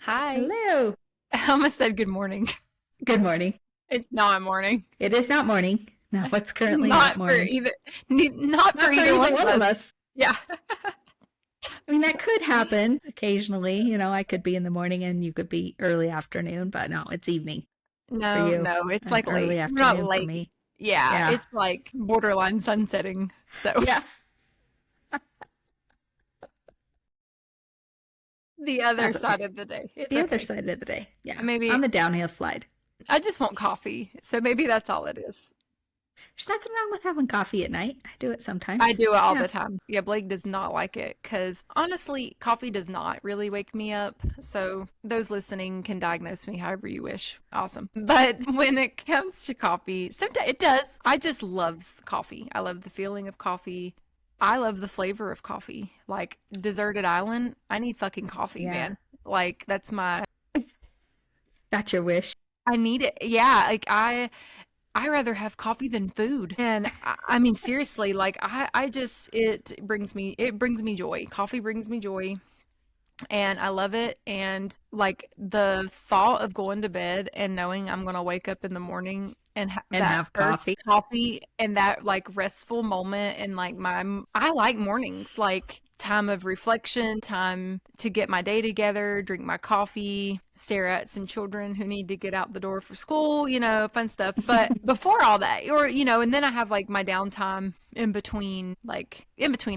Hi. Hello. I almost said good morning. Good morning. It's not morning. It is not morning. No, it's currently not Not for morning. either, not for Not for either either one of one of us. us. Yeah. I mean, that could happen occasionally. I could be in the morning and you could be early afternoon, but no, it's evening for No, you no, it's and like early late. We're not afternoon for late. me. Yeah, Yeah. it's like borderline sunsetting. So Yeah. the other That's side okay. of the day. It's The other okay. side of the day. Yeah. On Maybe the downhill slide. I just want coffee. So maybe that's all it is. There's nothing wrong with having coffee at night. I do it I sometimes. do it all Yeah. the time. Yeah, Blake does not like it because honestly, coffee does not really wake me up. So those listening can diagnose me however you wish. Awesome. But when it comes to coffee, sometimes it does. I just love coffee. I love the feeling of coffee. I love the flavor of coffee. Like Deserted Island, I need fucking coffee, Yeah. man. Like that's my That's your wish. I need it. Yeah, like I rather have coffee than food. And I mean, seriously, like I just, it brings me joy. Coffee brings me joy and I love it. And like the thought of going to bed and knowing I'm going to wake up in the morning and And that have first coffee. coffee and that like restful moment and like I like mornings, like time of reflection, time to get my day together, drink my coffee, stare at some children who need to get out the door for school, fun stuff. But before all that, or, and then I have like my downtime in between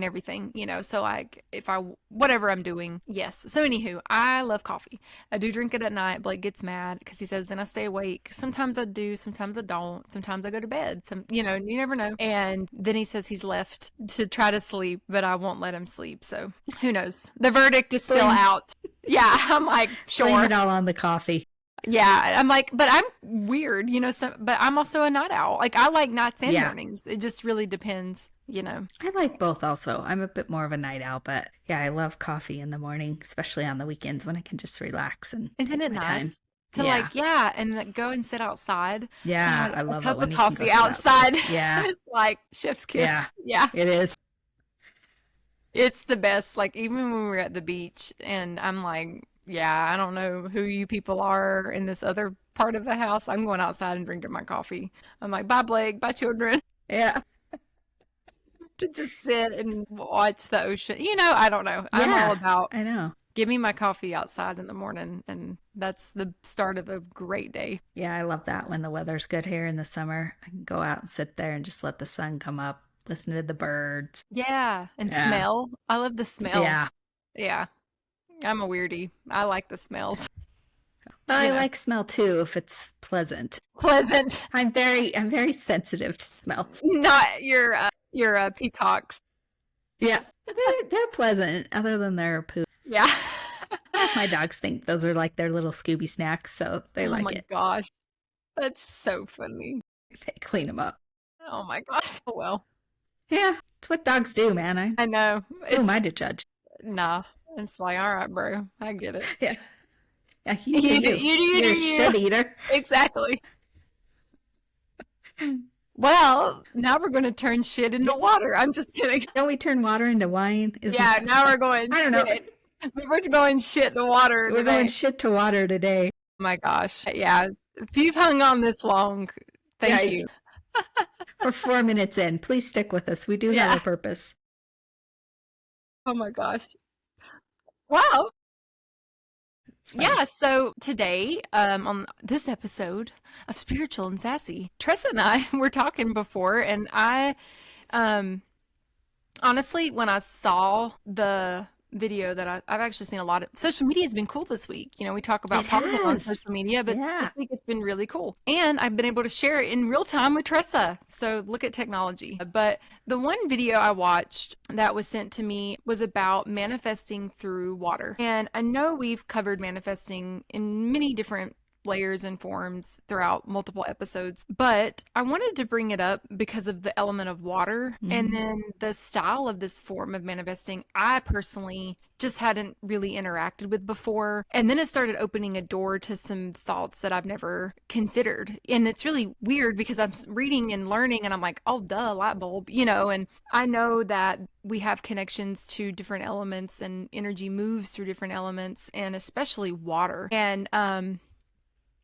everything, so like if whatever I'm doing. Yes. So anywho, I love coffee. I do drink it at night. Blake gets mad because he says then I stay awake. Sometimes I do, sometimes I don't. Sometimes I go to bed. You never know. And then he says he's left to try to sleep, but I won't let him sleep. So who knows? The verdict is still Blame, out. Yeah, I'm like, blame sure. it all on the coffee. Yeah, I'm like, but I'm weird, but I'm also a night owl. Like I like nights and Yeah. mornings. It just really depends. I like both also. I'm a bit more of a night owl, but yeah, I love coffee in the morning, especially on the weekends when I can just relax and Isn't take it my time. nice to Yeah. like, yeah, and like go and sit outside? Yeah, God, I a love it cup of when you can go coffee sit outside. outside Yeah. is like chef's Yeah. kiss. Yeah, It is. it's the best. Like even when we were at the beach and I'm like, yeah, I don't know who you people are in this other part of the house. I'm going outside and drinking my coffee. I'm like, bye Blake, bye children, Yeah. to just sit and watch the ocean. I don't know. I'm all Yeah. about I know. give me my coffee outside in the morning, and that's the start of a great day. Yeah, I love that when the weather's good here in the summer. I can go out and sit there and just let the sun come up, listen to the birds. Yeah, and Yeah. smell. I love the smell. Yeah. Yeah, I'm a weirdie. I like the smells. You I know, like smell too if it's pleasant. pleasant. I'm very sensitive to smells. Not your peacocks. Yeah. They're pleasant other than their poop. Yeah. Half my dogs think those are like their little Scooby snacks, so they Oh like my it. gosh, that's so funny. They clean them up. Oh my gosh. Oh, well, Yeah, it's what dogs do, man. I know. Who am I It's to judge? nah. It's like, all right, bro. I get it. Yeah, yeah, you do You do you. you do you do You're a you. shit eater. Exactly. Well, now we're going to turn shit into water. I'm just kidding. Don't we turn water into wine? Isn't Yeah, that now we're so? going I don't know. shit. We're going shit to water We're going today. shit to water today. Oh my gosh. Yeah. If you've hung on this long, thank Yeah, you. we're 4 minutes in. Please stick with us. We do have Yeah. a purpose. Oh my gosh. Wow. It's funny. Yeah. So today, on this episode of Spiritual and Sassy, Tressa and I were talking before, and um, honestly, when I saw the video that I've actually seen a lot of social media has been cool this week. We talk about It pausing on has. social media, but Yeah. this week it's been really cool. And I've been able to share it in real time with Tressa. So look at technology. But the one video I watched that was sent to me was about manifesting through water. And I know we've covered manifesting in many different layers and forms throughout multiple episodes. But I wanted to bring it up because of the element of water and Mm-hmm. then the style of this form of manifesting. I personally just hadn't really interacted with before. And then it started opening a door to some thoughts that I've never considered. And it's really weird because I'm reading and learning and I'm like, oh, duh, light bulb, and I know that we have connections to different elements and energy moves through different elements and especially water. And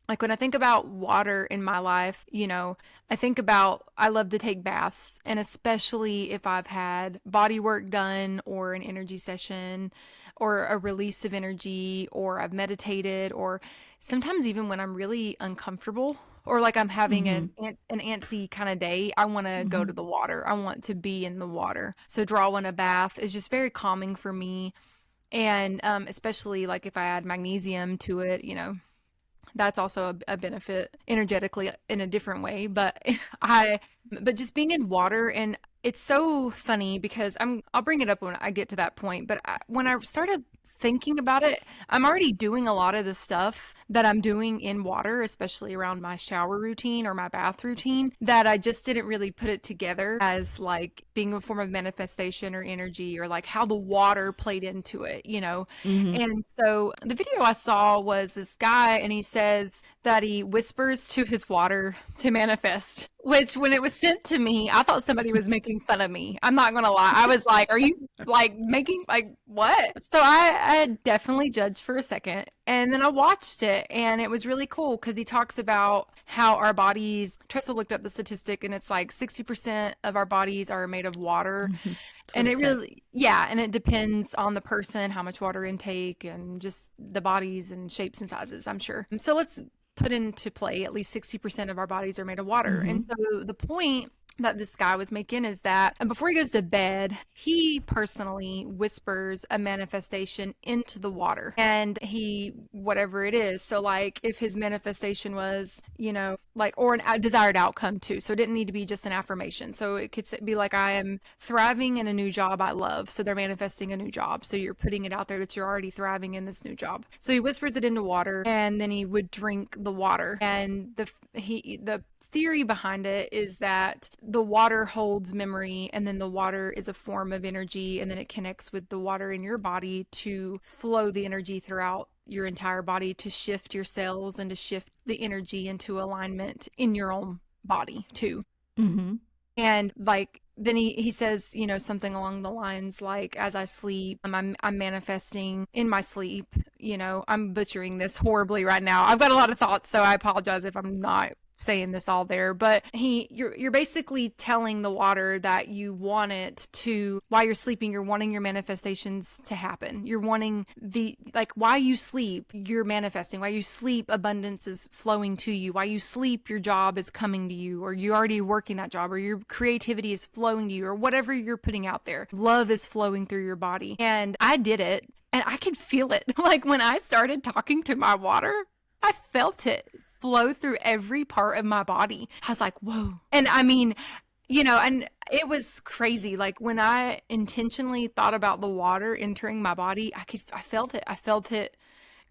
like when I think about water in my life, I think about I love to take baths, and especially if I've had body work done or an energy session or a release of energy or I've meditated or sometimes even when I'm really uncomfortable or like I'm having Mm-hmm. an antsy kind of day, I want to go Mm-hmm. to the water. I want to be in the water. So drawing a bath is just very calming for me. And especially like if I add magnesium to it, that's also a benefit energetically in a different way. But but just being in water and it's so funny because I'll bring it up when I get to that point. But when I started thinking about it, I'm already doing a lot of the stuff that I'm doing in water, especially around my shower routine or my bath routine, that I just didn't really put it together as like being a form of manifestation or energy or like how the water played into it. Mm-hmm. And so the video I saw was this guy, and he says that he whispers to his water to manifest, which when it was sent to me, I thought somebody was making fun of me. I'm not going to lie. I was like, are you like making like what? So I definitely judged for a second. And then I watched it, and it was really cool because he talks about how our bodies. Tressa looked up the statistic, and it's like 60% of our bodies are made of water. Mm-hmm. That's what And it it said. really, yeah, and it depends on the person, how much water intake, and just the bodies and shapes and sizes, I'm sure. So let's put into play at least 60% of our bodies are made of water. Mm-hmm. And so the point that this guy was making is that before he goes to bed, he personally whispers a manifestation into the water and whatever it is. So, like, if his manifestation was, like, or a desired outcome too. So, it didn't need to be just an affirmation. So, it could be like, I am thriving in a new job I love. So, they're manifesting a new job. So, you're putting it out there that you're already thriving in this new job. So, he whispers it into water and then he would drink the water. And the theory behind it is that the water holds memory and then the water is a form of energy and then it connects with the water in your body to flow the energy throughout your entire body to shift your cells and to shift the energy into alignment in your own body too. Mm-hmm. And like then he says, something along the lines like, as I sleep, I'm manifesting in my sleep. I'm butchering this horribly right now. I've got a lot of thoughts, so I apologize if I'm not saying this all there, but you're basically telling the water that you want it to, while you're sleeping, you're wanting your manifestations to happen. You're wanting while you sleep, you're manifesting. While you sleep, abundance is flowing to you. While you sleep, your job is coming to you, or you're already working that job, or your creativity is flowing to you, or whatever you're putting out there. Love is flowing through your body. And I did it, and I could feel it. Like when I started talking to my water, I felt it flow through every part of my body. I was like, whoa. And I mean, and it was crazy. Like when I intentionally thought about the water entering my body, I felt it. I felt it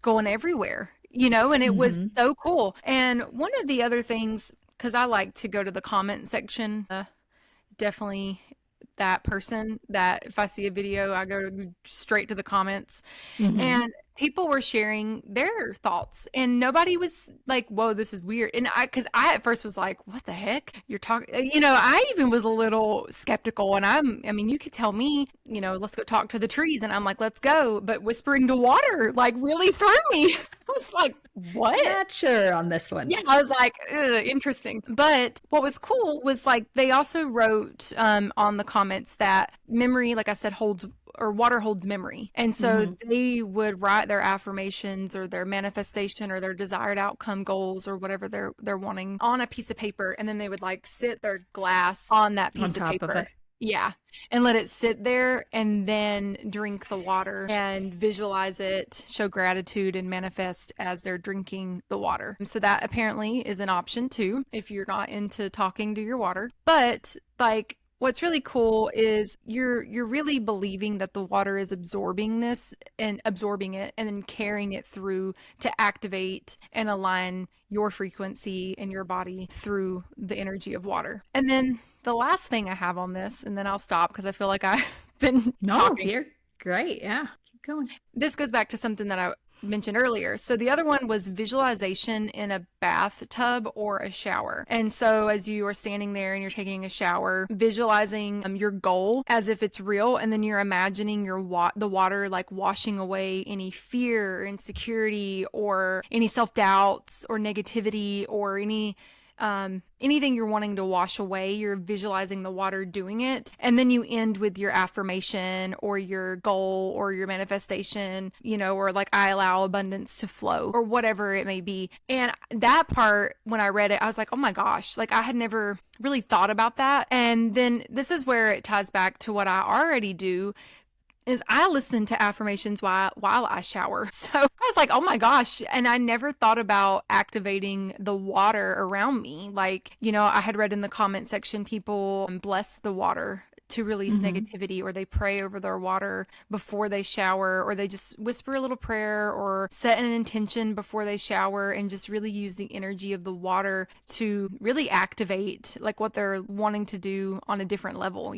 going everywhere, and it was Mm-hmm. so cool. And one of the other things, because I like to go to the comment section, definitely that person that if I see a video, I go straight to the comments. Mm-hmm. And people were sharing their thoughts and nobody was like, whoa, this is weird. And because I at first was like, what the heck you're talking, I even was a little skeptical. And I mean, you could tell me, let's go talk to the trees. And I'm like, let's go. But whispering to water, like really threw me. I was like, what? Not sure on this one. Yeah, I was like, interesting. But what was cool was like they also wrote on the comments that memory, like I said, water holds memory. And so Mm-hmm. they would write their affirmations or their manifestation or their desired outcome goals or whatever they're wanting on a piece of paper, and then they would like sit their glass on that On piece of top of paper. it. Yeah. And let it sit there and then drink the water and visualize it, show gratitude and manifest as they're drinking the water. So that apparently is an option too if you're not into talking to your water. But like What's really cool is you're really believing that the water is absorbing this and absorbing it and then carrying it through to activate and align your frequency in your body through the energy of water. And then the last thing I have on this, and then I'll stop because I feel like I've been No, talking. you're great. Yeah. Keep going. This goes back to something that I mentioned earlier. So the other one was visualization in a bathtub or a shower. And so as you are standing there and you're taking a shower, visualizing your goal as if it's real, and then you're imagining the water like washing away any fear or insecurity or any self-doubts or negativity or anything you're wanting to wash away. You're visualizing the water doing it. And then you end with your affirmation or your goal or your manifestation, or like, I allow abundance to flow or whatever it may be. And that part, when I read it, I was like, oh my gosh, like I had never really thought about that. And then this is where it ties back to what I already do, is I listen to affirmations while I shower. So I was like, oh my gosh. And I never thought about activating the water around me. Like, I had read in the comment section, people bless the water to release negativity, or they pray over their water before they shower, or they just whisper a little prayer or set an intention before they shower and just really use the energy of the water to really activate like what they're wanting to do on a different level,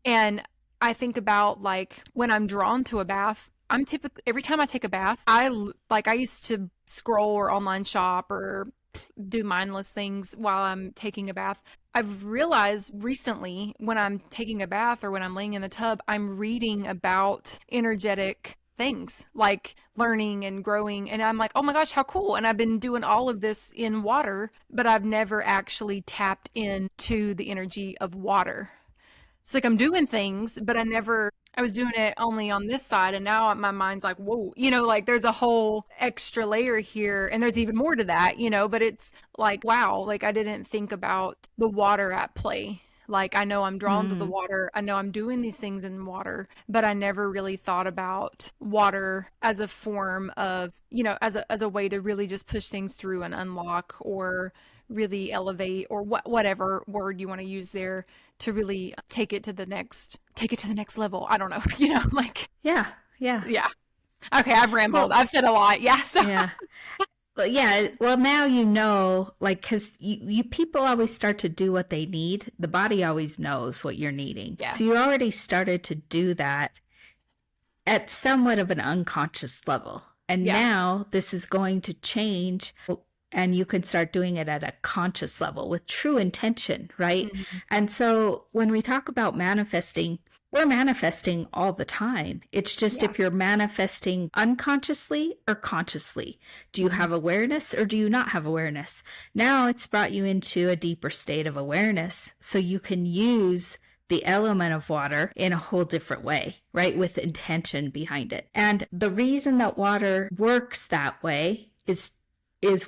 And I think about like when I'm drawn to a bath, I'm typically, every time I take a bath, I used to scroll or online shop or do mindless things while I'm taking a bath. I've realized recently when I'm taking a bath or when I'm laying in the tub, I'm reading about energetic things like learning and growing. And I'm like, oh my gosh, how cool. And I've been doing all of this in water, but I've never actually tapped into the energy of water. It's like I'm doing things, but I was doing it only on this side. And now my mind's like, whoa, like there's a whole extra layer here. And there's even more to that, but it's like, wow, like I didn't think about the water at play. Like I know I'm drawn to the water. I know I'm doing these things in water, but I never really thought about water as a form of, as a way to really just push things through and unlock or really elevate or whatever word you want to use there to really take it to the next level. I don't know, like Yeah. Yeah. yeah. Okay, I've rambled. Well, I've said a lot. Yeah. So yeah. Well, now like, because you people always start to do what they need. The body always knows what you're needing. yeah. So you already started to do that at somewhat of an unconscious level. And now this is going to change, and you can start doing it at a conscious level with true intention, right? And so when we talk about manifesting, we're manifesting all the time. It's just if you're manifesting unconsciously or consciously. Do you have awareness or do you not have awareness? Now it's brought you into a deeper state of awareness so you can use the element of water in a whole different way, right? With intention behind it. And the reason that water works that way is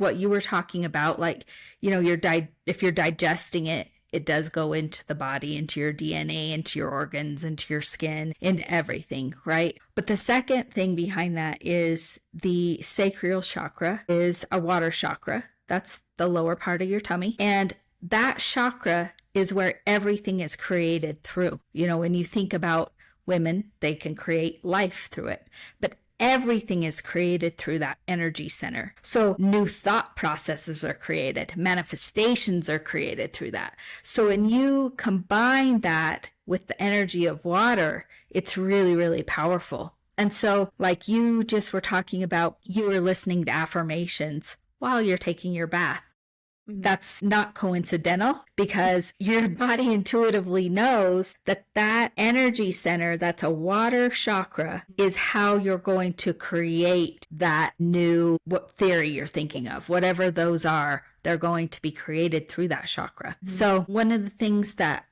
what you were talking about. Like, if you're digesting it, it does go into the body, into your DNA, into your organs, into your skin, into everything, right? But the second thing behind that is the sacral chakra is a water chakra. That's the lower part of your tummy. And that chakra is where everything is created through. When you think about women, they can create life through it. But everything is created through that energy center. So new thought processes are created, manifestations are created through that. So when you combine that with the energy of water, it's really, really powerful. And so like you just were talking about, you were listening to affirmations while you're taking your bath. That's not coincidental, because your body intuitively knows that that energy center, that's a water chakra, is how you're going to create that new theory you're thinking of. Whatever those are, they're going to be created through that chakra. So one of the things that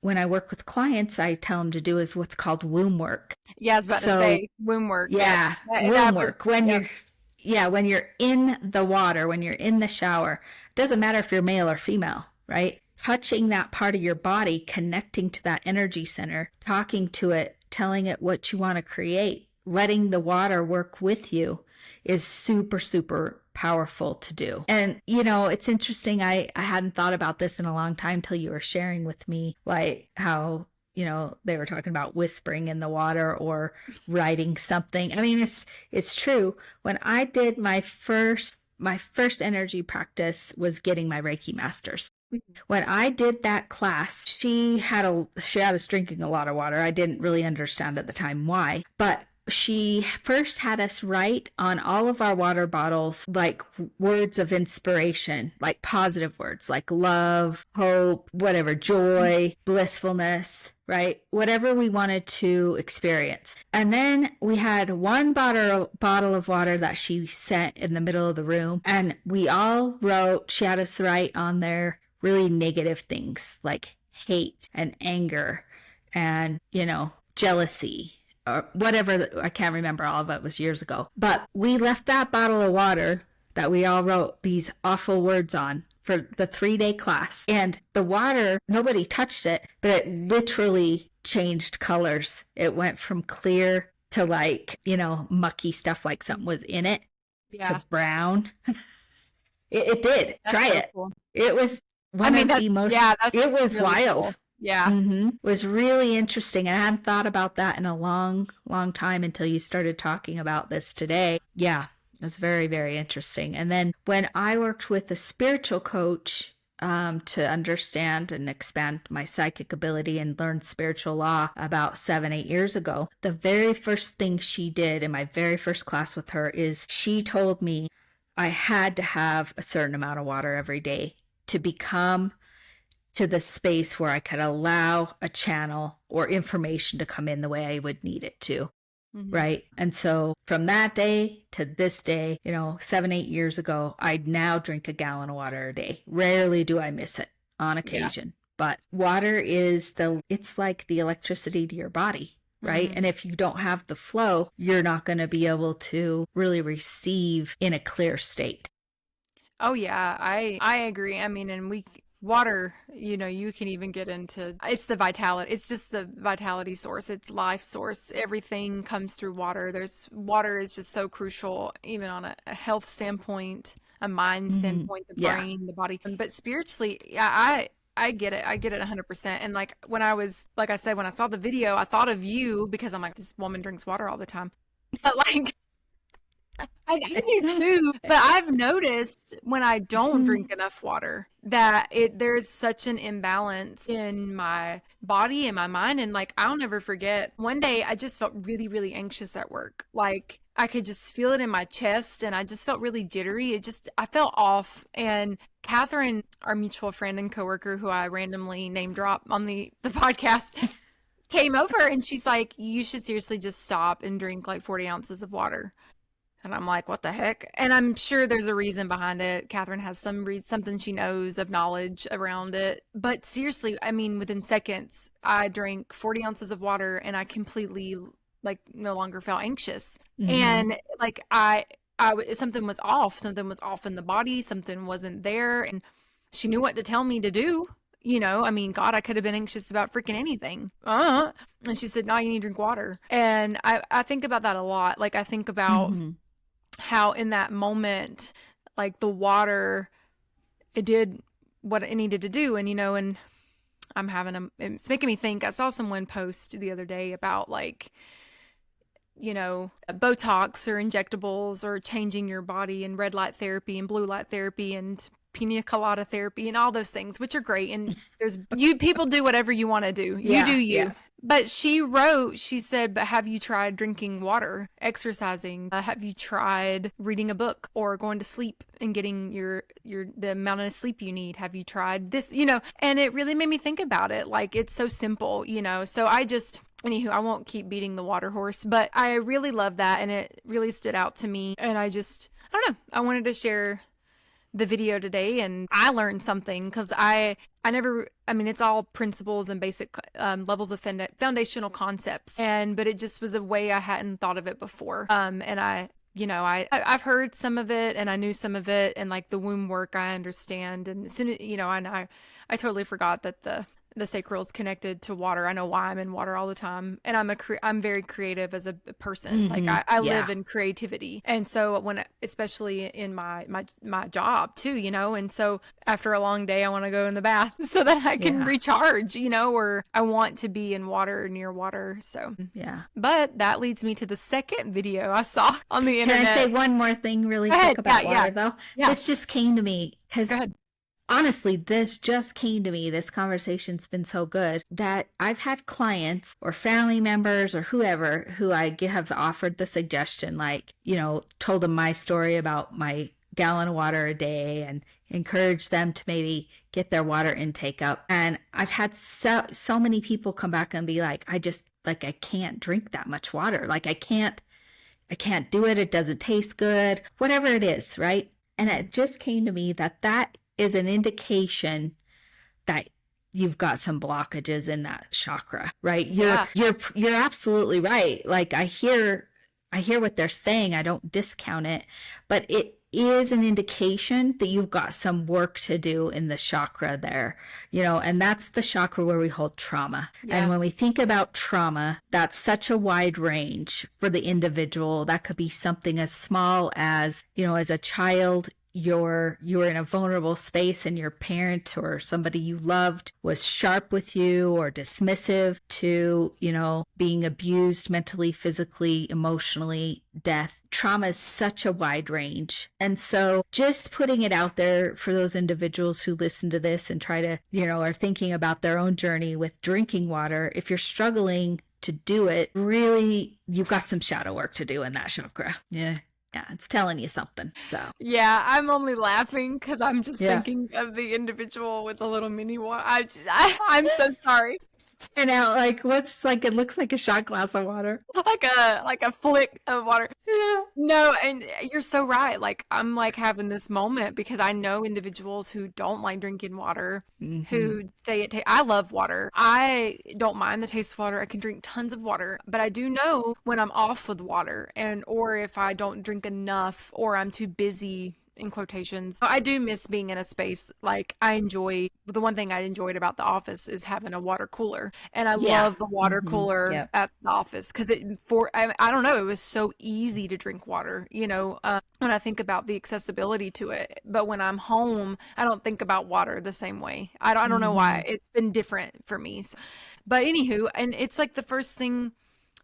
when I work with clients, I tell them to do is what's called womb work. Yeah, I was about to say womb work. Yeah, womb work. When you're in the water, when you're in the shower, doesn't matter if you're male or female, right? Touching that part of your body, connecting to that energy center, talking to it, telling it what you want to create, letting the water work with you is super, super powerful to do. And, you know, it's interesting. I hadn't thought about this in a long time till you were sharing with me, like how, you know, they were talking about whispering in the water or writing something. I mean, it's true. When I did my first energy practice was getting my Reiki masters. When I did that class, she had us drinking a lot of water. I didn't really understand at the time why, but she first had us write on all of our water bottles like words of inspiration, like positive words like love, hope, whatever, joy, blissfulness, right? Whatever we wanted to experience. And then we had one bottle of water that she set in the middle of the room, and we all wrote, she had us write on there really negative things like hate and anger and, you know, jealousy or whatever. I can't remember, all of it was years ago. But we left that bottle of water that we all wrote these awful words on for the 3-day class. And the water, nobody touched it, but it literally changed colors. It went from clear to like, you know, mucky stuff like something was in it to brown. It did. That's Try so it. cool. It was one of the most, it was really wild. Cool. Yeah. It was really interesting. I hadn't thought about that in a long, long time until you started talking about this today. Yeah, it was very, very interesting. And then when I worked with a spiritual coach to understand and expand my psychic ability and learn spiritual law about 7-8 years ago, the very first thing she did in my very first class with her is she told me I had to have a certain amount of water every day to become to the space where I could allow a channel or information to come in the way I would need it to. Right. And so from that day to this day, you know, 7-8 years ago, I now drink a gallon of water a day. Rarely do I miss it, on occasion. But water is it's like the electricity to your body. Right. And if you don't have the flow, you're not going to be able to really receive in a clear state. Oh yeah, I agree. I mean, and water, you know, you can even get into, it's the vitality. It's just the vitality source. It's life source. Everything comes through water. Water is just so crucial, even on a health standpoint, a mind standpoint, the brain, the body. But spiritually, yeah, I get it. I get it 100%. And like when I saw the video, I thought of you because I'm like, this woman drinks water all the time. But like, I do too, but I've noticed when I don't drink enough water that there's such an imbalance in my body and my mind. And like, I'll never forget one day I just felt really, really anxious at work. Like I could just feel it in my chest and I just felt really jittery. I felt off. And Catherine, our mutual friend and coworker who I randomly name drop on the podcast, came over and she's like, you should seriously just stop and drink like 40 ounces of water. And I'm like, what the heck? And I'm sure there's a reason behind it. Catherine has something she knows of knowledge around it. But seriously, I mean, within seconds, I drank 40 ounces of water and I completely like no longer felt anxious. And like something was off. Something was off in the body. Something wasn't there. And she knew what to tell me to do. You know, I mean, God, I could have been anxious about freaking anything. And she said, no, you need to drink water. And I think about that a lot. Like I think about how in that moment, like the water, it did what it needed to do. And, you know, and it's making me think, I saw someone post the other day about like, you know, Botox or injectables or changing your body and red light therapy and blue light therapy and pina colada therapy and all those things, which are great. And people do whatever you want to do. You do you. Yeah. But she said, but have you tried drinking water, exercising? Have you tried reading a book or going to sleep and getting the amount of sleep you need? Have you tried this, you know? And it really made me think about it. Like, it's so simple, you know? So anywho, I won't keep beating the water horse, but I really love that. And it really stood out to me. And I don't know. I wanted to share the video today and I learned something because it's all principles and basic levels of foundational concepts, but it just was a way I hadn't thought of it before. And I've heard some of it and I knew some of it, and like the womb work I understand, and as soon as, you know, and I totally forgot that the sacral is connected to water. I know why I'm in water all the time. And I'm very creative as a person. Like I live Yeah. in creativity. And so especially in my job too, and so after a long day, I want to go in the bath so that I can Yeah. recharge, or I want to be in water, near water. So, Yeah. but that leads me to the second video I saw on the Can I say internet. one more thing really Go quick ahead. Yeah, about yeah, water, though? yeah. This just came to me Go because ahead. honestly, this just came to me. This conversation's been so good that I've had clients or family members or whoever who have offered the suggestion, like, told them my story about my gallon of water a day and encouraged them to maybe get their water intake up. And I've had so many people come back and be like, I can't drink that much water. Like I can't do it. It doesn't taste good, whatever it is. Right. And it just came to me that is an indication that you've got some blockages in that chakra, right? Yeah. You're absolutely right. Like I hear what they're saying. I don't discount it, but it is an indication that you've got some work to do in the chakra there, and that's the chakra where we hold trauma. Yeah. And when we think about trauma, that's such a wide range for the individual. That could be something as small as, as a child, you're in a vulnerable space and your parent or somebody you loved was sharp with you or dismissive, to, being abused mentally, physically, emotionally, death. Trauma is such a wide range. And so just putting it out there for those individuals who listen to this and try to, are thinking about their own journey with drinking water, if you're struggling to do it, really, you've got some shadow work to do in that chakra. Yeah. Yeah, it's telling you something. So yeah, I'm only laughing because I'm just thinking of the individual with the little mini water. I'm so sorry. And out it looks like a shot glass of water, like a flick of water. Yeah. No, and you're so right. Like I'm like having this moment because I know individuals who don't like drinking water, who say I love water. I don't mind the taste of water. I can drink tons of water, but I do know when I'm off with water or if I don't drink enough or I'm too busy in quotations. I do miss being in a space. Like the one thing I enjoyed about the office is having a water cooler, and I love the water cooler at the office because I don't know, it was so easy to drink water, when I think about the accessibility to it. But when I'm home, I don't think about water the same way. I don't know why. It's been different for me. But anywho, and it's like the first thing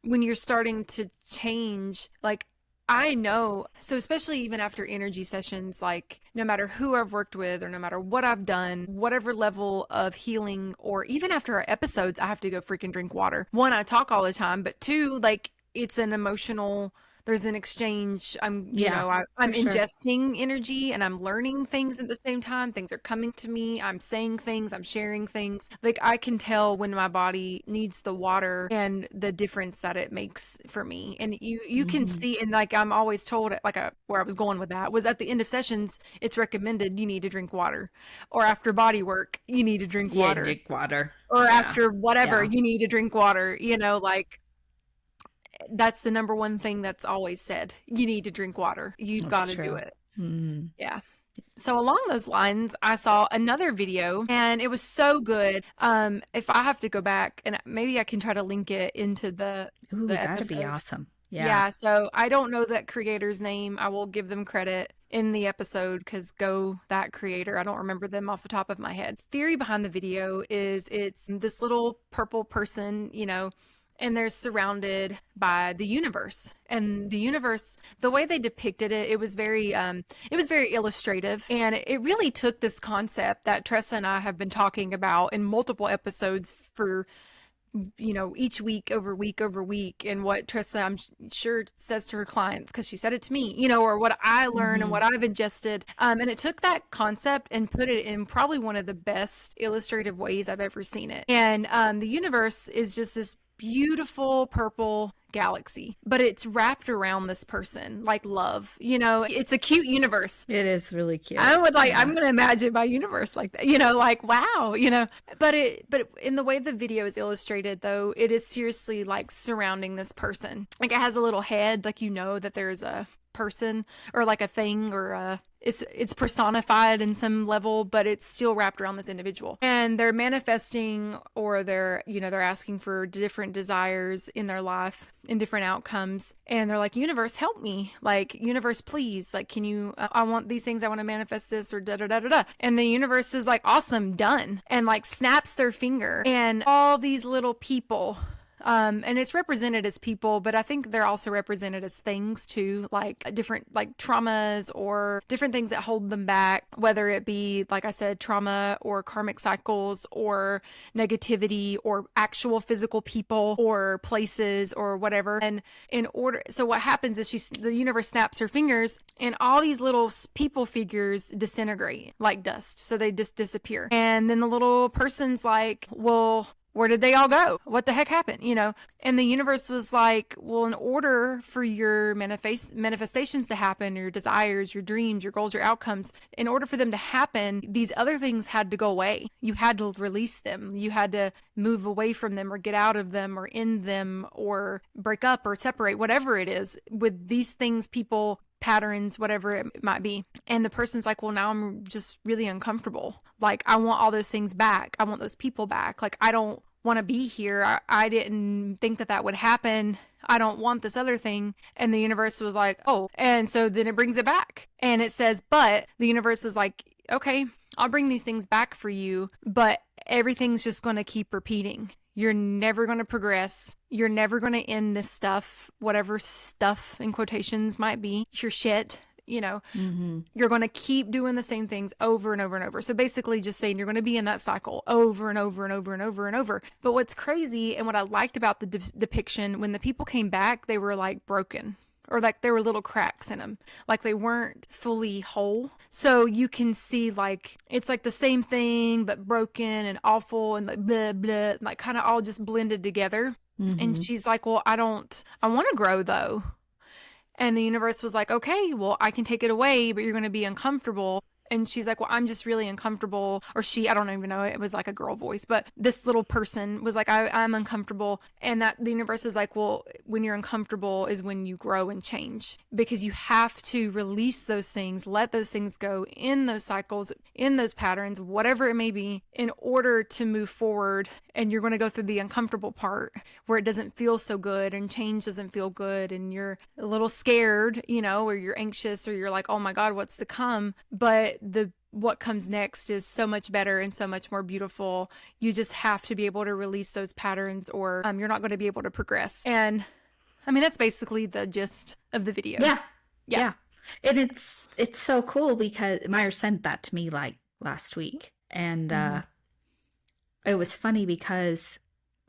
when you're starting to change, like I know. So especially even after energy sessions, like no matter who I've worked with or no matter what I've done, whatever level of healing, or even after our episodes, I have to go freaking drink water. One, I talk all the time, but two, like it's an emotional, there's an exchange. I'm ingesting energy and I'm learning things at the same time. Things are coming to me. I'm saying things, I'm sharing things. Like I can tell when my body needs the water and the difference that it makes for me. And you can see, and like I'm always told, where I was going with that was at the end of sessions, it's recommended you need to drink water, or after body work, you need to drink water. Drink water. Or after whatever, you need to drink water, like that's the number one thing that's always said. You need to drink water. You've got to do it. Yeah. So along those lines, I saw another video and it was so good. If I have to go back and maybe I can try to link it into the that'd episode. be awesome. Yeah. So I don't know that creator's name. I will give them credit in the episode because that creator. I don't remember them off the top of my head. Theory behind the video is it's this little purple person, and they're surrounded by the universe. And the universe, the way they depicted it, it was very illustrative. And it really took this concept that Tressa and I have been talking about in multiple episodes for, each week over week over week, and what Tressa, I'm sure, says to her clients, because she said it to me, or what I learned and what I've ingested. And it took that concept and put it in probably one of the best illustrative ways I've ever seen it. And the universe is just this beautiful purple galaxy, but it's wrapped around this person like love. It's a cute universe. It is really cute. I'm gonna imagine my universe like that, like wow, but in the way the video is illustrated, though, it is seriously like surrounding this person. Like it has a little head, like that there's a person or like a thing or it's personified in some level, but it's still wrapped around this individual. And they're manifesting, or they're, they're asking for different desires in their life, in different outcomes. And they're like, universe, help me. Like, universe, please. Like, can you, I want these things. I want to manifest this, or da da da da da. And the universe is like, awesome, done. And like snaps their finger. And all these little people, and it's represented as people, but I think they're also represented as things too, like different like traumas or different things that hold them back, whether it be, like I said, trauma or karmic cycles or negativity or actual physical people or places or whatever. And so what happens is the universe snaps her fingers and all these little people figures disintegrate like dust. So they just disappear. And then the little person's like, well, where did they all go? What the heck happened? And the universe was like, well, in order for your manifestations to happen, your desires, your dreams, your goals, your outcomes, in order for them to happen, these other things had to go away. You had to release them. You had to move away from them, or get out of them, or end them, or break up, or separate, whatever it is with these things, people, patterns, whatever it might be. And the person's like, well, now I'm just really uncomfortable. Like, I want all those things back. I want those people back. Like, I don't want to be here. I didn't think that would happen. I don't want this other thing. And the universe was like, oh. And so then it brings it back. And it says, but the universe is like, okay, I'll bring these things back for you, but everything's just going to keep repeating. You're never going to progress. You're never going to end this stuff, whatever stuff in quotations might be, your shit. You're going to keep doing the same things over and over and over. So basically just saying you're going to be in that cycle over and over and over and over and over. But what's crazy, and what I liked about the depiction, when the people came back, they were like broken, or like there were little cracks in them, like they weren't fully whole. So you can see like it's like the same thing but broken and awful and like blah blah, like kind of all just blended together. And she's like, well, I want to grow though. And the universe was like, okay, well, I can take it away, but you're going to be uncomfortable. And she's like, well, I'm just really uncomfortable. Or I don't even know. It was like a girl voice. But this little person was like, I'm uncomfortable. And that the universe is like, well, when you're uncomfortable is when you grow and change. Because you have to release those things, let those things go in those cycles, in those patterns, whatever it may be, in order to move forward. And you're going to go through the uncomfortable part where it doesn't feel so good and change doesn't feel good. And you're a little scared, or you're anxious, or you're like, oh my God, what's to come? But what comes next is so much better and so much more beautiful. You just have to be able to release those patterns, or you're not going to be able to progress. And I mean, that's basically the gist of the video. Yeah. And it's so cool because Meyer sent that to me like last week. And it was funny because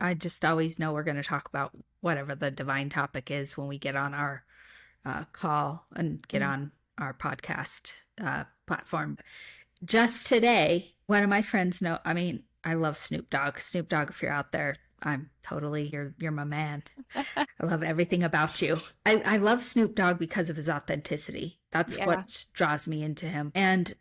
I just always know we're going to talk about whatever the divine topic is when we get on our call and get on our podcast platform. Just today, one of my friends I love Snoop Dogg. Snoop Dogg, if you're out there, I'm totally, you're my man. I love everything about you. I love Snoop Dogg because of his authenticity. That's what draws me into him. And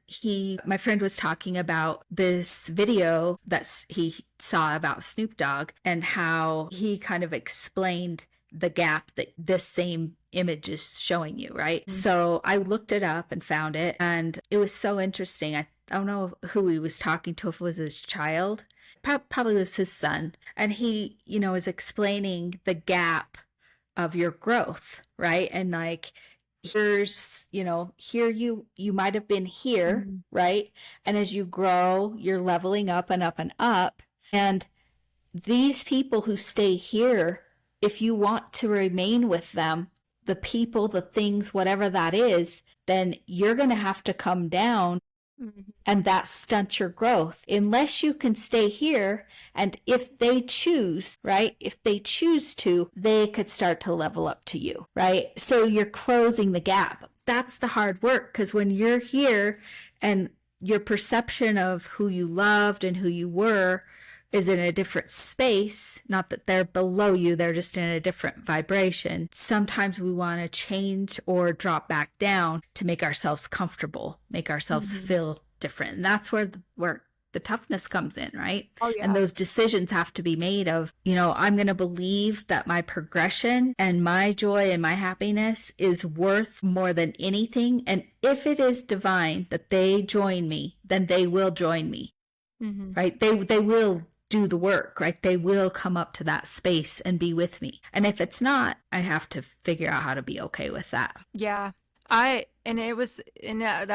my friend was talking about this video that he saw about Snoop Dogg and how he kind of explained the gap that this same image is showing you, right? So I looked it up and found it, and it was so interesting. I don't know who he was talking to, if it was his child. Probably was his son. And he, is explaining the gap of your growth, right? And like, here's, here you might have been here, right? And as you grow, you're leveling up and up and up. And these people who stay here, if you want to remain with them, the people, the things, whatever that is, then you're going to have to come down, and that stunts your growth unless you can stay here. And if they choose, right, if they choose to, they could start to level up to you, right? So you're closing the gap. That's the hard work, because when you're here and your perception of who you loved and who you were is in a different space, not that they're below you, they're just in a different vibration. Sometimes we want to change or drop back down to make ourselves comfortable, make ourselves feel different. And that's where the toughness comes in, right? Oh, And yeah. those decisions have to be made of, I'm going to believe that my progression and my joy and my happiness is worth more than anything. And if it is divine that they join me, then they will join me, Mm-hmm. right? They will do the work, right? They will come up to that space and be with me. And if it's not, I have to figure out how to be okay with that. Yeah. That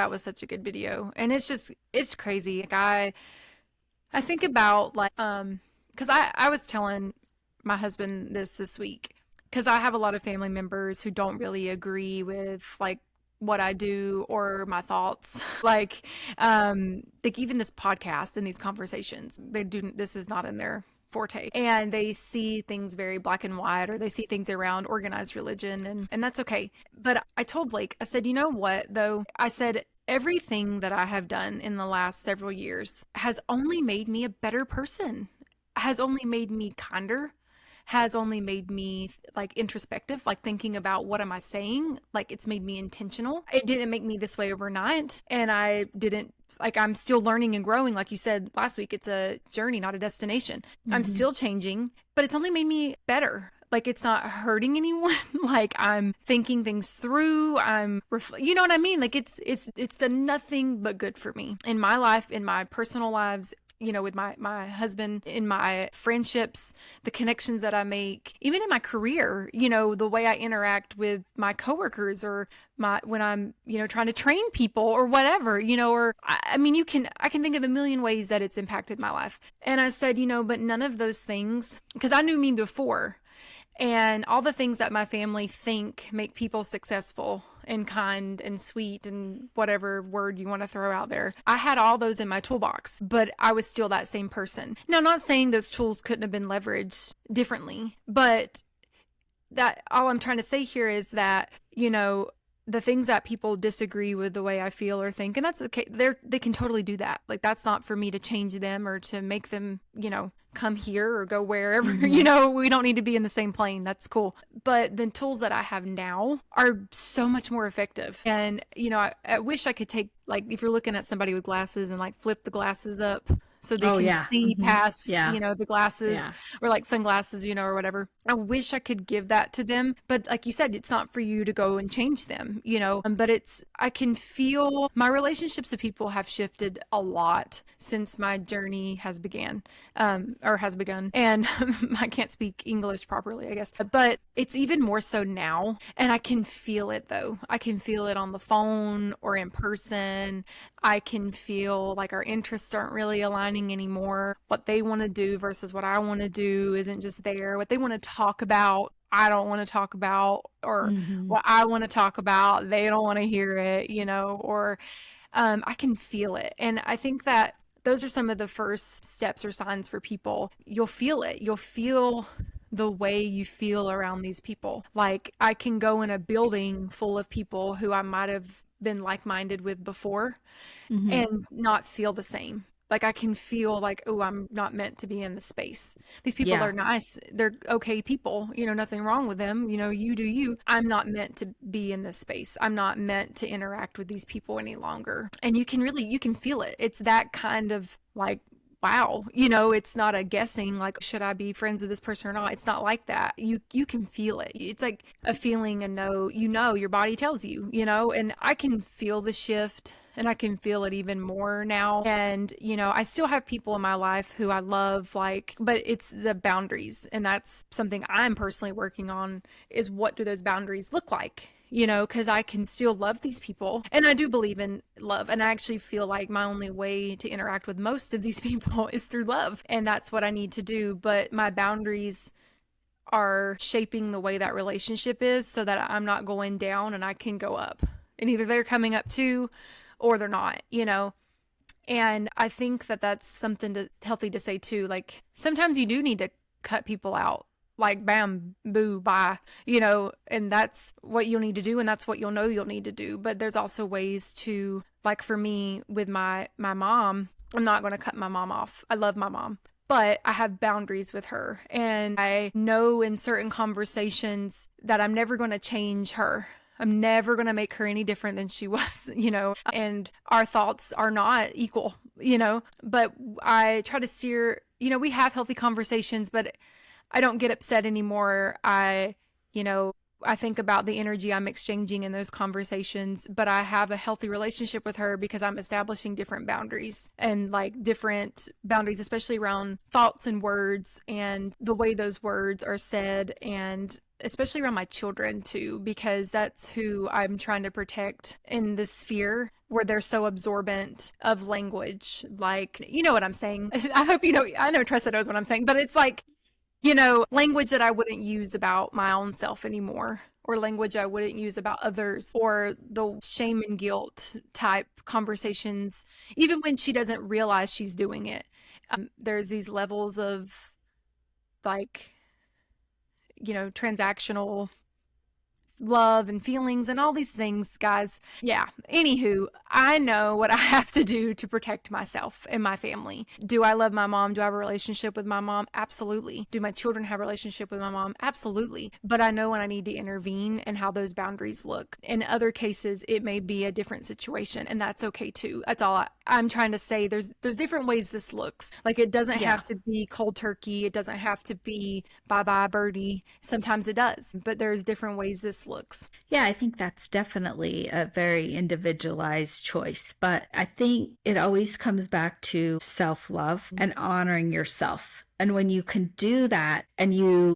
was such a good video. And it's crazy. Like I think about like, cause I was telling my husband this week, cause I have a lot of family members who don't really agree with like what I do or my thoughts. Like even this podcast and these conversations, this is not in their forte, and they see things very black and white, or they see things around organized religion, and that's okay. But I told Blake, I said, you know what though? I said, everything that I have done in the last several years has only made me a better person, has only made me kinder, has only made me like introspective, like thinking about what am I saying? Like it's made me intentional. It didn't make me this way overnight. And I didn't like I'm still learning and growing. Like you said last week, it's a journey, not a destination. I'm Mm-hmm. still changing, but it's only made me better. Like it's not hurting anyone. Like I'm thinking things through. You know what I mean? Like it's done nothing but good for me in my life, in my personal lives, with my husband, in my friendships, the connections that I make, even in my career, the way I interact with my coworkers, or when I'm, trying to train people or whatever, or I mean, I can think of a million ways that it's impacted my life. And I said, but none of those things, because I knew me before. And all the things that my family think make people successful and kind and sweet and whatever word you want to throw out there, I had all those in my toolbox, but I was still that same person. Now, not saying those tools couldn't have been leveraged differently, but that all I'm trying to say here is that, the things that people disagree with the way I feel or think, and that's okay. They can totally do that. Like that's not for me to change them or to make them, come here or go wherever. Mm-hmm. We don't need to be in the same plane. That's cool. But the tools that I have now are so much more effective. And, I wish I could take, like, if you're looking at somebody with glasses and like flip the glasses up so they Oh can yeah. see Mm-hmm. past, Yeah. the glasses, Yeah. or like sunglasses, or whatever. I wish I could give that to them. But like you said, it's not for you to go and change them, but I can feel my relationships with people have shifted a lot since my journey has began, or has begun. And I can't speak English properly, I guess, but it's even more so now. And I can feel it though. I can feel it on the phone or in person. I can feel like our interests aren't really aligning anymore. What they want to do versus what I want to do isn't just there. What they want to talk about, I don't want to talk about, or Mm-hmm. what I want to talk about, they don't want to hear it, or I can feel it. And I think that those are some of the first steps or signs for people. You'll feel it. You'll feel the way you feel around these people. Like I can go in a building full of people who I might have been like-minded with before Mm-hmm. and not feel the same. Like I can feel like, oh, I'm not meant to be in the space. These people Yeah. are nice. They're okay people, nothing wrong with them. You do you. I'm not meant to be in this space. I'm not meant to interact with these people any longer. And you can feel it. It's that kind of like, wow, it's not a guessing like, should I be friends with this person or not? It's not like that. You can feel it. It's like a feeling, a know, your body tells you, and I can feel the shift, and I can feel it even more now. And, I still have people in my life who I love, like, but it's the boundaries. And that's something I'm personally working on, is what do those boundaries look like? Because I can still love these people. And I do believe in love. And I actually feel like my only way to interact with most of these people is through love. And that's what I need to do. But my boundaries are shaping the way that relationship is, so that I'm not going down and I can go up. And either they're coming up too, or they're not, And I think that that's something healthy to say too. Like sometimes you do need to cut people out, like bam, boo, bye, and that's what you'll need to do. And that's what you'll need to do. But there's also ways to, like for me with my mom, I'm not going to cut my mom off. I love my mom, but I have boundaries with her. And I know in certain conversations that I'm never going to change her. I'm never going to make her any different than she was, and our thoughts are not equal. but I try to steer, we have healthy conversations, but I don't get upset anymore. You know, I think about the energy I'm exchanging in those conversations, but I have a healthy relationship with her because I'm establishing different boundaries and like different boundaries, especially around thoughts and words and the way those words are said, and especially around my children too, because that's who I'm trying to protect in this sphere where they're so absorbent of language. Like, you know what I'm saying? I hope you know, I know Tressa knows what I'm saying, but it's like, language that I wouldn't use about my own self anymore, or language I wouldn't use about others, or the shame and guilt type conversations, even when she doesn't realize she's doing it. There's these levels of like, transactional love and feelings and all these things, guys. Yeah. Anywho, I know what I have to do to protect myself and my family. Do I love my mom? Do I have a relationship with my mom? Absolutely. Do my children have a relationship with my mom? Absolutely. But I know when I need to intervene and how those boundaries look. In other cases, it may be a different situation, and that's okay too. That's all I'm trying to say. There's different ways this looks. Like, it doesn't have to be cold turkey. It doesn't have to be bye-bye birdie. Sometimes it does, but there's different ways this looks. Yeah, I think that's definitely a very individualized choice, but I think it always comes back to self-love and honoring yourself. And when you can do that and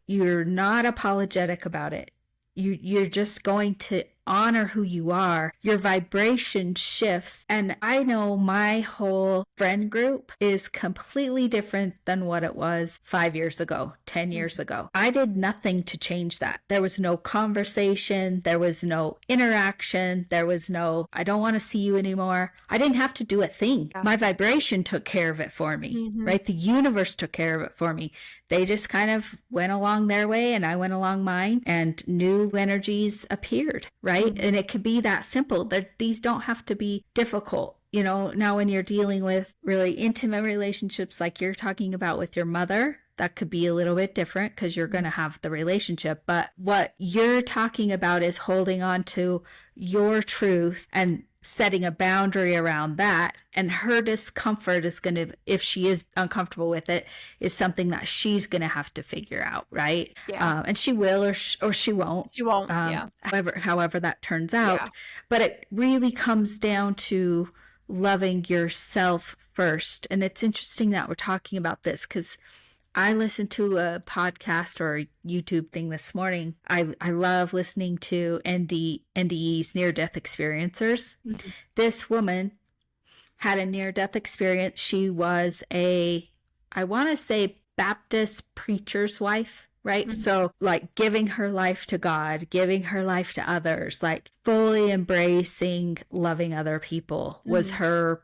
you're not apologetic about it, you're just going to honor who you are, your vibration shifts. And I know my whole friend group is completely different than what it was 5 years ago, 10 years ago. I did nothing to change that. There was no conversation. There was no interaction. There was no, I don't want to see you anymore. I didn't have to do a thing. My vibration took care of it for me, right? The universe took care of it for me. They just kind of went along their way and I went along mine, and new energies appeared, right? And it can be that simple. That these don't have to be difficult. Now when you're dealing with really intimate relationships like you're talking about with your mother, that could be a little bit different because you're going to have the relationship. But what you're talking about is holding on to your truth and setting a boundary around that. And her discomfort is going to, if she is uncomfortable with it, is something that she's going to have to figure out, right? Yeah. And she will, or she won't. She won't. Yeah. However that turns out. Yeah. But it really comes down to loving yourself first. And it's interesting that we're talking about this because I listened to a podcast or a YouTube thing this morning. I love listening to NDEs, near-death experiencers. This woman had a near-death experience. She was I want to say, Baptist preacher's wife, right? So like giving her life to God, giving her life to others, like fully embracing loving other people was her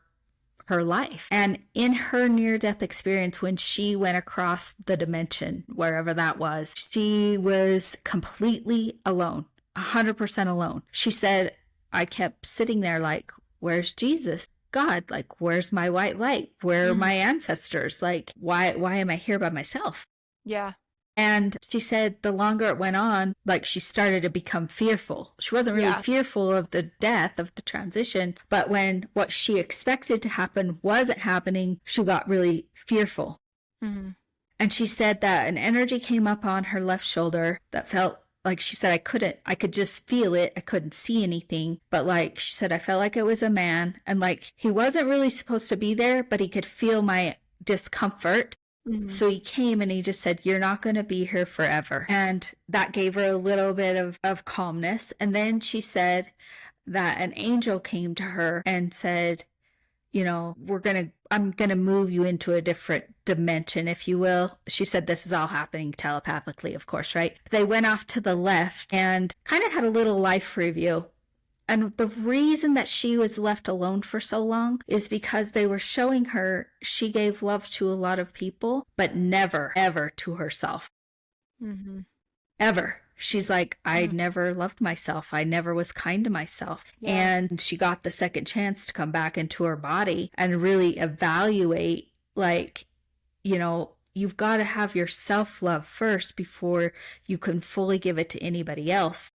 life. And in her near-death experience, when she went across the dimension, wherever that was, she was completely alone, 100% alone. She said, I kept sitting there like, where's Jesus? God, like, where's my white light? Where are my ancestors? Like, why am I here by myself? Yeah. And she said the longer it went on, like, she started to become fearful. She wasn't really fearful of the death, of the transition, but when what she expected to happen wasn't happening, she got really fearful. And she said that an energy came up on her left shoulder that felt like, she said, I could just feel it. I couldn't see anything. But like, she said, I felt like it was a man. And like, he wasn't really supposed to be there, but he could feel my discomfort. So he came and he just said, you're not going to be here forever. And that gave her a little bit of calmness. And then she said that an angel came to her and said, I'm going to move you into a different dimension, if you will. She said this is all happening telepathically, of course, right? They went off to the left and kind of had a little life review. And the reason that she was left alone for so long is because they were showing her she gave love to a lot of people, but never, ever to herself. Ever. She's like, I never loved myself. I never was kind to myself. And she got the second chance to come back into her body and really evaluate, like, you've got to have your self-love first before you can fully give it to anybody else.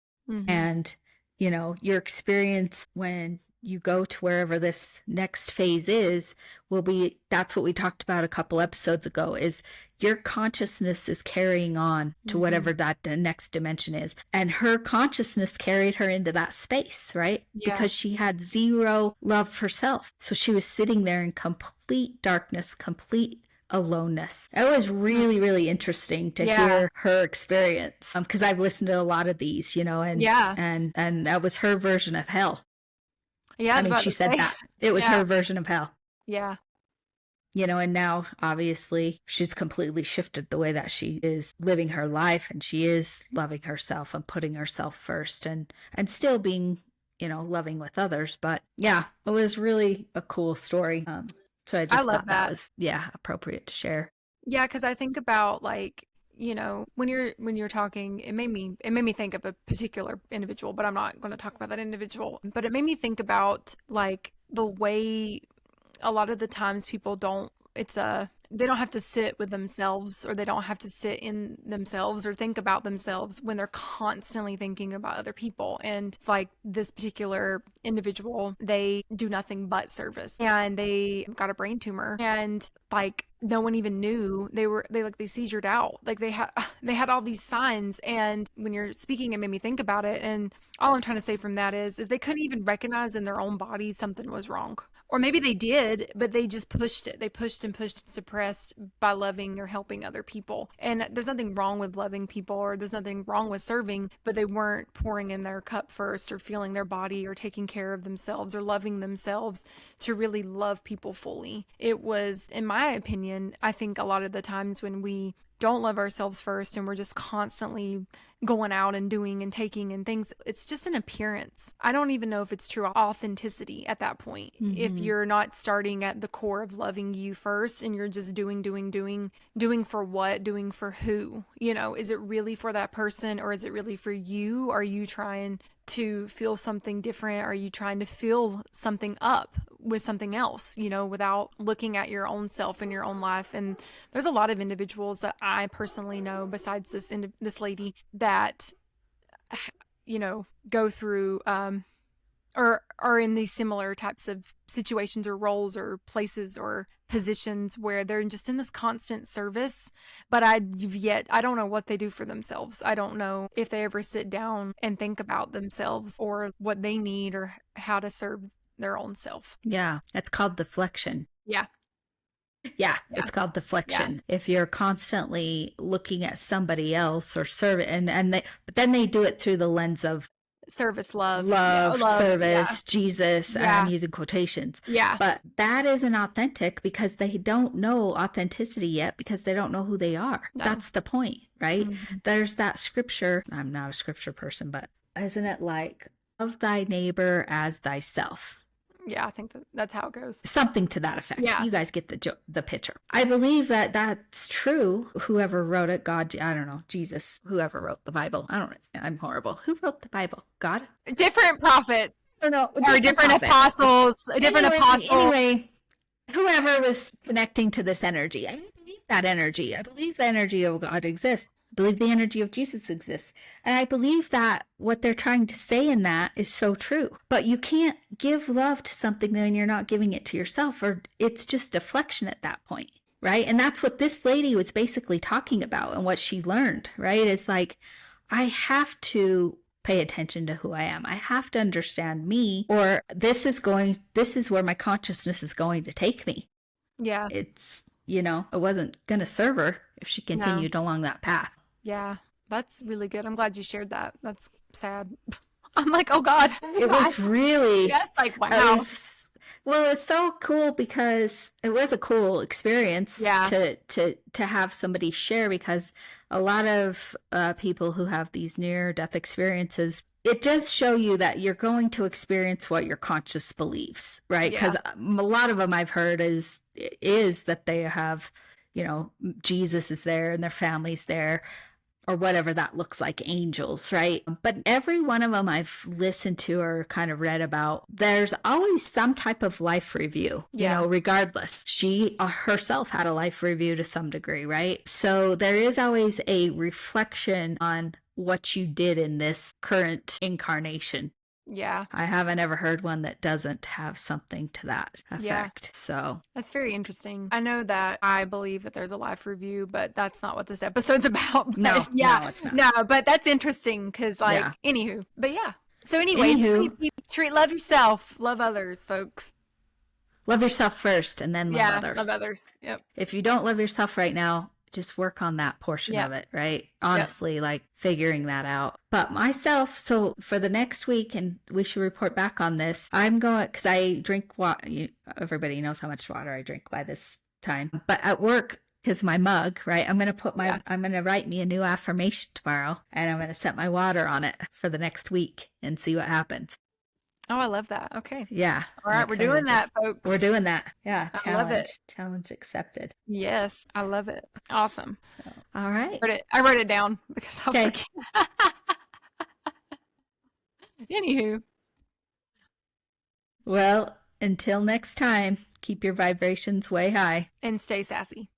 And your experience when you go to wherever this next phase is, will be, that's what we talked about a couple episodes ago, is your consciousness is carrying on to whatever that the next dimension is. And her consciousness carried her into that space, right? Yeah. Because she had zero love for self. So she was sitting there in complete darkness, complete aloneness. It was really, really interesting to hear her experience, because I've listened to a lot of these, you know, and that was her version of hell. Yeah, I mean, she said that it was her version of hell. Yeah. You know, and now obviously she's completely shifted the way that she is living her life, and she is loving herself and putting herself first, and still being, you know, loving with others. But yeah, it was really a cool story. So I just thought that was appropriate to share. Yeah, because I think about, like, you know, when you're talking, it made me think of a particular individual, but I'm not going to talk about that individual. But it made me think about, like, the way a lot of the times people don't, they don't have to sit with themselves, or they don't have to sit in themselves or think about themselves when they're constantly thinking about other people. And like this particular individual, they do nothing but service, and they got a brain tumor, and like no one even knew they seizured out. Like they had all these signs. And when you're speaking, it made me think about it. And all I'm trying to say from that is they couldn't even recognize in their own body something was wrong. Or maybe they did, but they just pushed it. They pushed and pushed, suppressed by loving or helping other people. And there's nothing wrong with loving people, or there's nothing wrong with serving, but they weren't pouring in their cup first, or feeling their body, or taking care of themselves, or loving themselves to really love people fully. It was, in my opinion, I think a lot of the times when we don't love ourselves first, and we're just constantly going out and doing and taking and things, it's just an appearance. I don't even know if it's true authenticity at that point. If you're not starting at the core of loving you first, and you're just doing for what, doing for who, you know, is it really for that person, or is it really for you? Are you trying to feel something different? Are you trying to fill something up with something else, you know, without looking at your own self and your own life? And there's a lot of individuals that I personally know, besides this lady, that, you know, go through or are in these similar types of situations or roles or places or positions where they're just in this constant service. But I don't know what they do for themselves. I don't know if they ever sit down and think about themselves, or what they need, or how to serve their own self. Yeah, it's called deflection. Yeah. Yeah, it's called deflection. Yeah. If you're constantly looking at somebody else or serving, but then they do it through the lens of service, love, service, Jesus, and I'm using quotations. Yeah. But that isn't authentic, because they don't know authenticity yet, because they don't know who they are. No. That's the point, right? There's that scripture. I'm not a scripture person, but isn't it like, love thy neighbor as thyself? Yeah, I think that's how it goes. Something to that effect. Yeah. You guys get the picture. I believe that that's true. Whoever wrote it, God, I don't know, Jesus, whoever wrote the Bible. I'm horrible. Who wrote the Bible? God? Different prophet. I don't know. Or different apostles. Anyway, whoever was connecting to this energy. I believe that energy. I believe the energy of God exists. I believe the energy of Jesus exists. And I believe that what they're trying to say in that is so true. But you can't give love to something then you're not giving it to yourself, or it's just deflection at that point, right? And that's what this lady was basically talking about, and what she learned, right? Is like, I have to pay attention to who I am. I have to understand me, or this is where my consciousness is going to take me. Yeah. It's, you know, it wasn't going to serve her if she continued along that path. Yeah, that's really good. I'm glad you shared that. That's sad. I'm like, oh God. It was really, like, wow. It was so cool, because it was a cool experience to have somebody share, because a lot of people who have these near-death experiences, it does show you that you're going to experience what your conscious believes, right? Because a lot of them I've heard is that they have, you know, Jesus is there and their family's there, or whatever that looks like, angels, right? But every one of them I've listened to or kind of read about, there's always some type of life review, you know, regardless. She herself had a life review to some degree, right? So there is always a reflection on what you did in this current incarnation. Yeah. I haven't ever heard one that doesn't have something to that effect. So That's very interesting. I know that I believe that there's a life review, but that's not what this episode's about. no, Yeah, no, it's not. no, but that's interesting because, like, Yeah. anywho, but yeah. So, anyways, Anywho, love yourself, love others, folks. love yourself first and then love Yeah, others. love others. Yep. If you don't love yourself right now, just work on that portion of it, right? Honestly, like figuring that out. But myself, so for the next week, and we should report back on this, I'm going, because I drink water. Everybody knows how much water I drink by this time. But at work, because my mug, right? I'm going to write me a new affirmation tomorrow, and I'm going to set my water on it for the next week and see what happens. Oh, I love that. Okay. Yeah. All right, we're doing that, folks. We're doing that. Yeah. I love it. Challenge accepted. Yes, I love it. Awesome. So, all right. I wrote it down because I'll forget. Anywho. Well, until next time, keep your vibrations way high. And stay sassy.